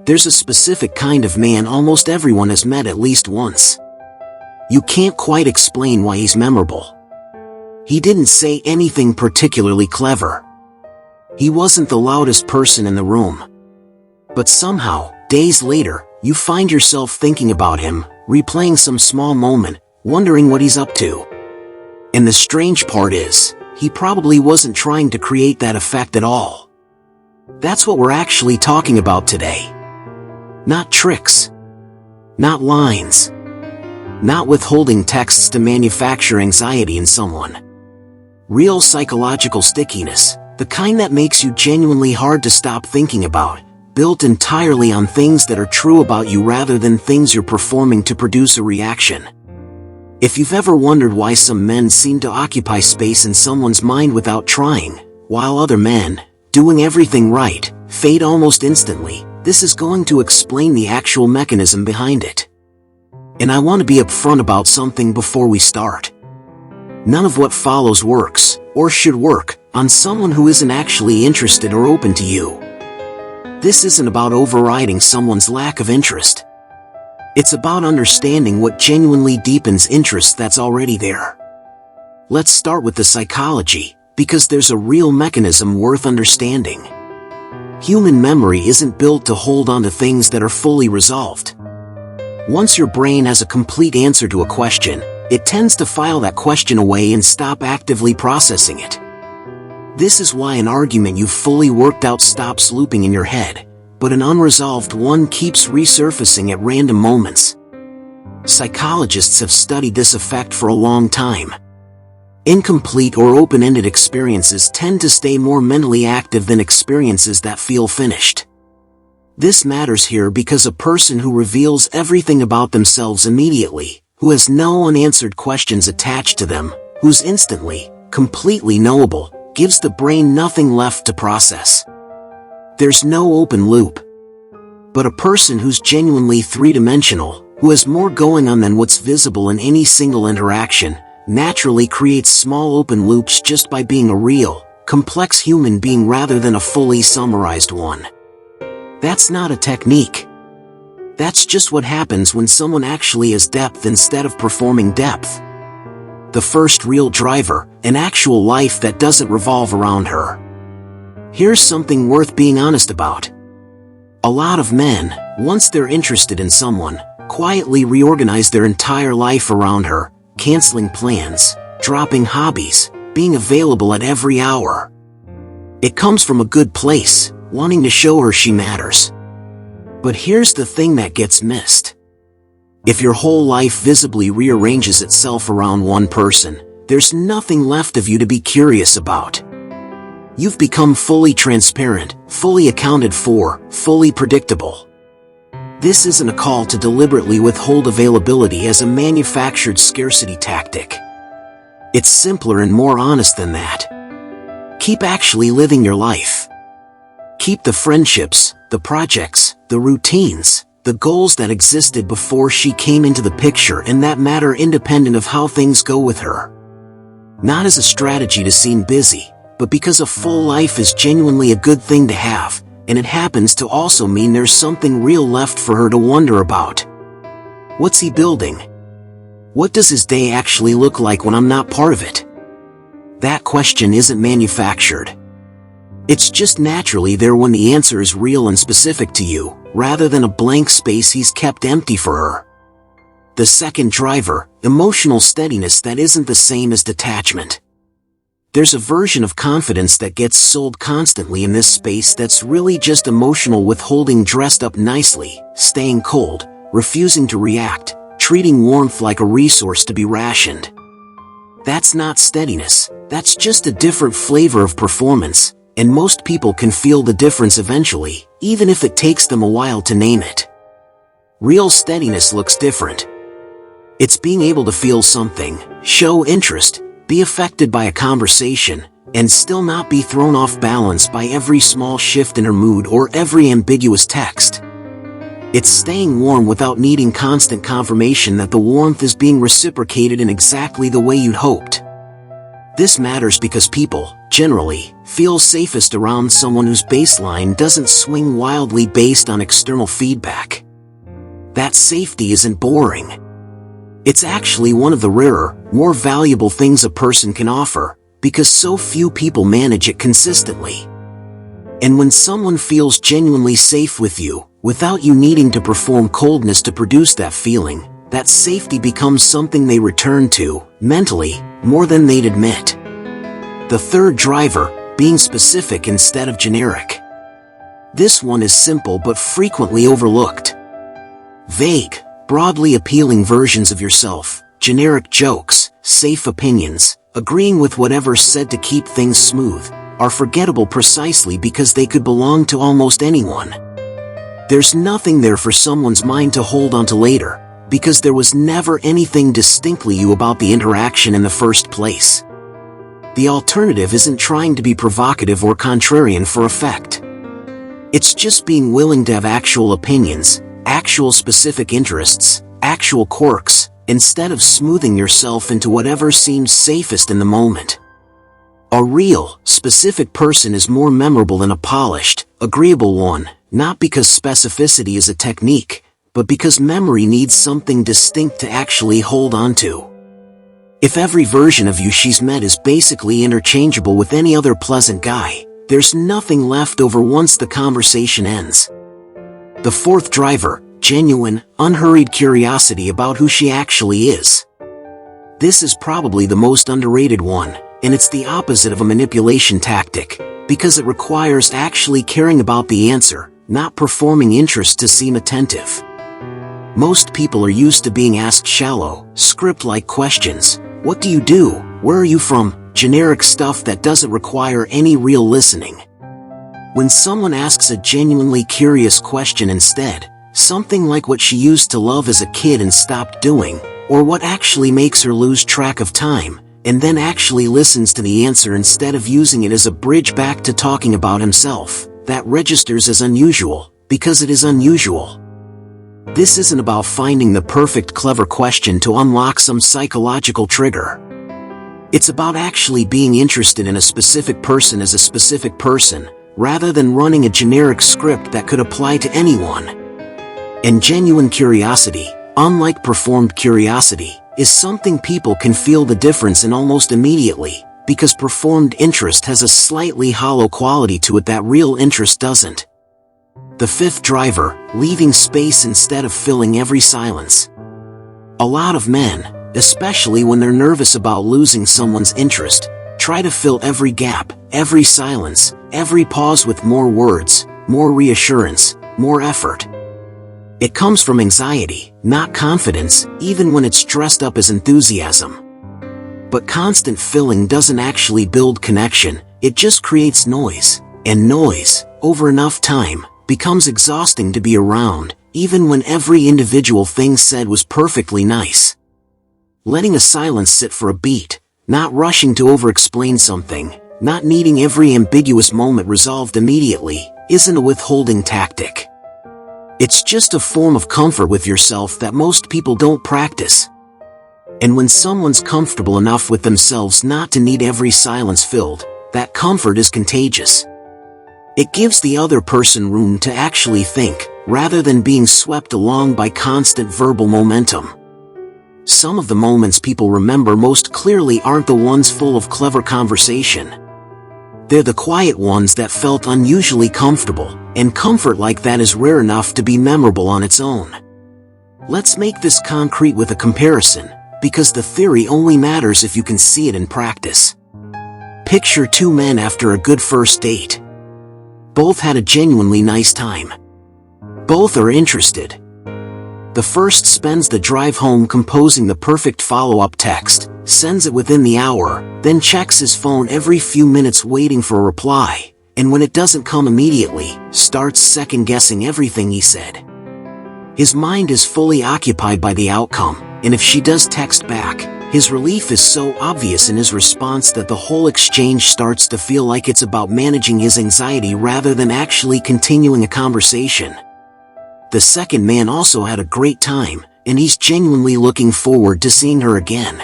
There's a specific kind of man almost everyone has met at least once. You can't quite explain why he's memorable. He didn't say anything particularly clever. He wasn't the loudest person in the room. But somehow, days later, you find yourself thinking about him, replaying some small moment, wondering what he's up to. And the strange part is, he probably wasn't trying to create that effect at all. That's what we're actually talking about today. Not tricks. Not lines. Not withholding texts to manufacture anxiety in someone. Real psychological stickiness, the kind that makes you genuinely hard to stop thinking about, built entirely on things that are true about you rather than things you're performing to produce a reaction. If you've ever wondered why some men seem to occupy space in someone's mind without trying, while other men, doing everything right, fade almost instantly, this is going to explain the actual mechanism behind it. And I want to be upfront about something before we start. None of what follows works, or should work, on someone who isn't actually interested or open to you. This isn't about overriding someone's lack of interest. It's about understanding what genuinely deepens interest that's already there. Let's start with the psychology, because there's a real mechanism worth understanding. Human memory isn't built to hold on to things that are fully resolved. Once your brain has a complete answer to a question, it tends to file that question away and stop actively processing it. This is why an argument you've fully worked out stops looping in your head, but an unresolved one keeps resurfacing at random moments. Psychologists have studied this effect for a long time. Incomplete or open-ended experiences tend to stay more mentally active than experiences that feel finished. This matters here because a person who reveals everything about themselves immediately, who has no unanswered questions attached to them, who's instantly, completely knowable, gives the brain nothing left to process. There's no open loop. But a person who's genuinely three-dimensional, who has more going on than what's visible in any single interaction, naturally creates small open loops just by being a real, complex human being rather than a fully summarized one. That's not a technique. That's just what happens when someone actually has depth instead of performing depth. The first real driver, an actual life that doesn't revolve around her. Here's something worth being honest about. A lot of men, once they're interested in someone, quietly reorganize their entire life around her, canceling plans, dropping hobbies, being available at every hour. It comes from a good place, wanting to show her she matters. But here's the thing that gets missed. If your whole life visibly rearranges itself around one person, there's nothing left of you to be curious about. You've become fully transparent, fully accounted for, fully predictable. This isn't a call to deliberately withhold availability as a manufactured scarcity tactic. It's simpler and more honest than that. Keep actually living your life. Keep the friendships, the projects, the routines, the goals that existed before she came into the picture and that matter independent of how things go with her. Not as a strategy to seem busy, but because a full life is genuinely a good thing to have, and it happens to also mean there's something real left for her to wonder about. What's he building? What does his day actually look like when I'm not part of it? That question isn't manufactured. It's just naturally there when the answer is real and specific to you, rather than a blank space he's kept empty for her. The second driver, emotional steadiness that isn't the same as detachment. There's a version of confidence that gets sold constantly in this space that's really just emotional withholding dressed up nicely, staying cold, refusing to react, treating warmth like a resource to be rationed. That's not steadiness, that's just a different flavor of performance, and most people can feel the difference eventually, even if it takes them a while to name it. Real steadiness looks different. It's being able to feel something, show interest, be affected by a conversation, and still not be thrown off balance by every small shift in her mood or every ambiguous text. It's staying warm without needing constant confirmation that the warmth is being reciprocated in exactly the way you'd hoped. This matters because people, generally, feels safest around someone whose baseline doesn't swing wildly based on external feedback. That safety isn't boring. It's actually one of the rarer, more valuable things a person can offer, because so few people manage it consistently. And when someone feels genuinely safe with you, without you needing to perform coldness to produce that feeling, that safety becomes something they return to, mentally, more than they'd admit. The third driver, being specific instead of generic. This one is simple but frequently overlooked. Vague, broadly appealing versions of yourself, generic jokes, safe opinions, agreeing with whatever's said to keep things smooth, are forgettable precisely because they could belong to almost anyone. There's nothing there for someone's mind to hold on to later, because there was never anything distinctly you about the interaction in the first place. The alternative isn't trying to be provocative or contrarian for effect. It's just being willing to have actual opinions, actual specific interests, actual quirks, instead of smoothing yourself into whatever seems safest in the moment. A real, specific person is more memorable than a polished, agreeable one, not because specificity is a technique, but because memory needs something distinct to actually hold on to. If every version of you she's met is basically interchangeable with any other pleasant guy, there's nothing left over once the conversation ends. The fourth driver, genuine, unhurried curiosity about who she actually is. This is probably the most underrated one, and it's the opposite of a manipulation tactic, because it requires actually caring about the answer, not performing interest to seem attentive. Most people are used to being asked shallow, script-like questions. What do you do? Where are you from? Generic stuff that doesn't require any real listening. When someone asks a genuinely curious question instead, something like what she used to love as a kid and stopped doing, or what actually makes her lose track of time, and then actually listens to the answer instead of using it as a bridge back to talking about himself, that registers as unusual, because it is unusual. This isn't about finding the perfect clever question to unlock some psychological trigger. It's about actually being interested in a specific person as a specific person, rather than running a generic script that could apply to anyone. And genuine curiosity, unlike performed curiosity, is something people can feel the difference in almost immediately, because performed interest has a slightly hollow quality to it that real interest doesn't. The fifth driver, leaving space instead of filling every silence. A lot of men, especially when they're nervous about losing someone's interest, try to fill every gap, every silence, every pause with more words, more reassurance, more effort. It comes from anxiety, not confidence, even when it's dressed up as enthusiasm. But constant filling doesn't actually build connection, it just creates noise. And noise, over enough time, becomes exhausting to be around, even when every individual thing said was perfectly nice. Letting a silence sit for a beat, not rushing to over-explain something, not needing every ambiguous moment resolved immediately, isn't a withholding tactic. It's just a form of comfort with yourself that most people don't practice. And when someone's comfortable enough with themselves not to need every silence filled, that comfort is contagious. It gives the other person room to actually think, rather than being swept along by constant verbal momentum. Some of the moments people remember most clearly aren't the ones full of clever conversation. They're the quiet ones that felt unusually comfortable, and comfort like that is rare enough to be memorable on its own. Let's make this concrete with a comparison, because the theory only matters if you can see it in practice. Picture two men after a good first date. Both had a genuinely nice time. Both are interested. The first spends the drive home composing the perfect follow-up text, sends it within the hour, then checks his phone every few minutes waiting for a reply, and when it doesn't come immediately, starts second-guessing everything he said. His mind is fully occupied by the outcome, and if she does text back, his relief is so obvious in his response that the whole exchange starts to feel like it's about managing his anxiety rather than actually continuing a conversation. The second man also had a great time, and he's genuinely looking forward to seeing her again.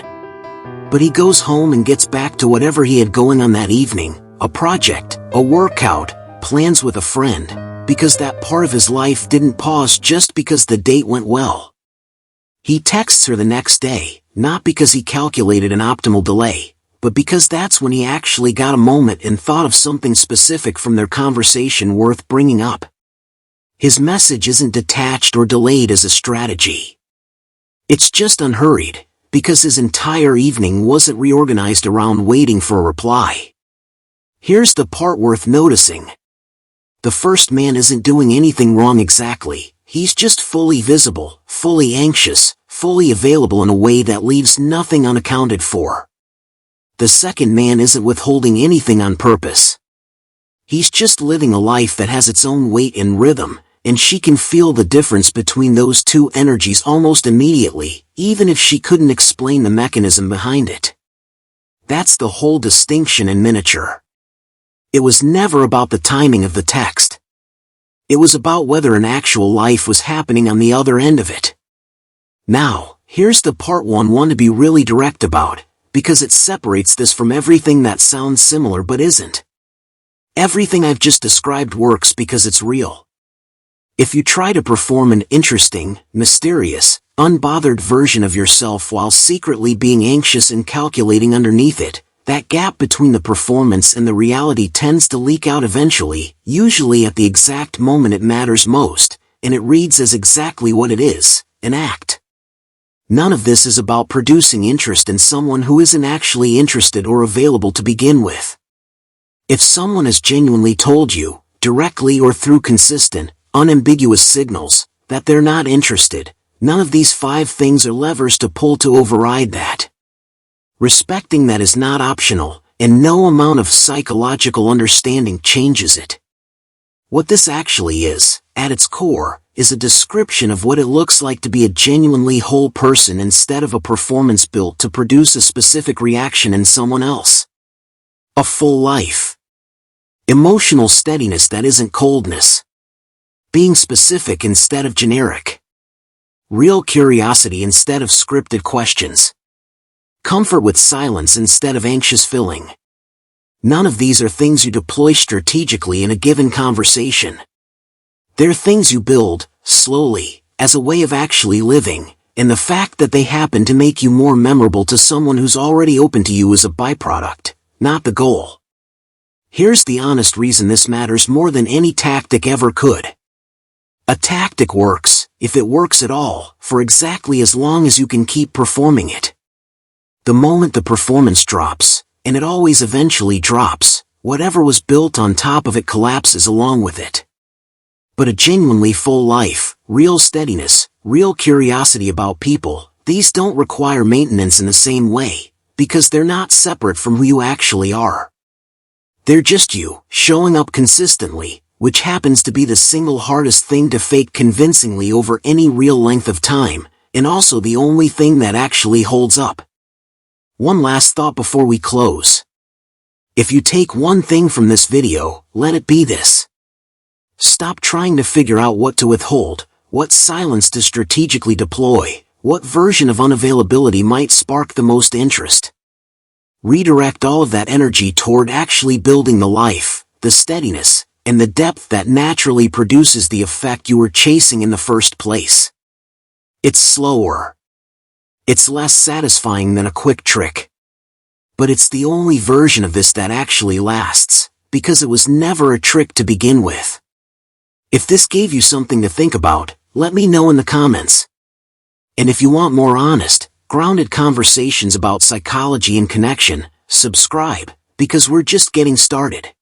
But he goes home and gets back to whatever he had going on that evening, a project, a workout, plans with a friend, because that part of his life didn't pause just because the date went well. He texts her the next day, not because he calculated an optimal delay, but because that's when he actually got a moment and thought of something specific from their conversation worth bringing up. His message isn't detached or delayed as a strategy. It's just unhurried, because his entire evening wasn't reorganized around waiting for a reply. Here's the part worth noticing. The first man isn't doing anything wrong exactly, he's just fully visible, fully anxious, fully available in a way that leaves nothing unaccounted for. The second man isn't withholding anything on purpose. He's just living a life that has its own weight and rhythm, and she can feel the difference between those two energies almost immediately, even if she couldn't explain the mechanism behind it. That's the whole distinction in miniature. It was never about the timing of the text. It was about whether an actual life was happening on the other end of it. Now, here's the part one want to be really direct about, because it separates this from everything that sounds similar but isn't. Everything I've just described works because it's real. If you try to perform an interesting, mysterious, unbothered version of yourself while secretly being anxious and calculating underneath it, that gap between the performance and the reality tends to leak out eventually, usually at the exact moment it matters most, and it reads as exactly what it is, an act. None of this is about producing interest in someone who isn't actually interested or available to begin with. If someone has genuinely told you, directly or through consistent, unambiguous signals, that they're not interested, none of these 5 things are levers to pull to override that. Respecting that is not optional, and no amount of psychological understanding changes it. What this actually is, at its core, is a description of what it looks like to be a genuinely whole person instead of a performance built to produce a specific reaction in someone else. A full life. Emotional steadiness that isn't coldness. Being specific instead of generic. Real curiosity instead of scripted questions. Comfort with silence instead of anxious filling. None of these are things you deploy strategically in a given conversation. They're things you build, slowly, as a way of actually living, and the fact that they happen to make you more memorable to someone who's already open to you is a byproduct, not the goal. Here's the honest reason this matters more than any tactic ever could. A tactic works, if it works at all, for exactly as long as you can keep performing it. The moment the performance drops, and it always eventually drops, whatever was built on top of it collapses along with it. But a genuinely full life, real steadiness, real curiosity about people, these don't require maintenance in the same way, because they're not separate from who you actually are. They're just you, showing up consistently, which happens to be the single hardest thing to fake convincingly over any real length of time, and also the only thing that actually holds up. One last thought before we close. If you take one thing from this video, let it be this. Stop trying to figure out what to withhold, what silence to strategically deploy, what version of unavailability might spark the most interest. Redirect all of that energy toward actually building the life, the steadiness, and the depth that naturally produces the effect you were chasing in the first place. It's slower. It's less satisfying than a quick trick. But it's the only version of this that actually lasts, because it was never a trick to begin with. If this gave you something to think about, let me know in the comments. And if you want more honest, grounded conversations about psychology and connection, subscribe, because we're just getting started.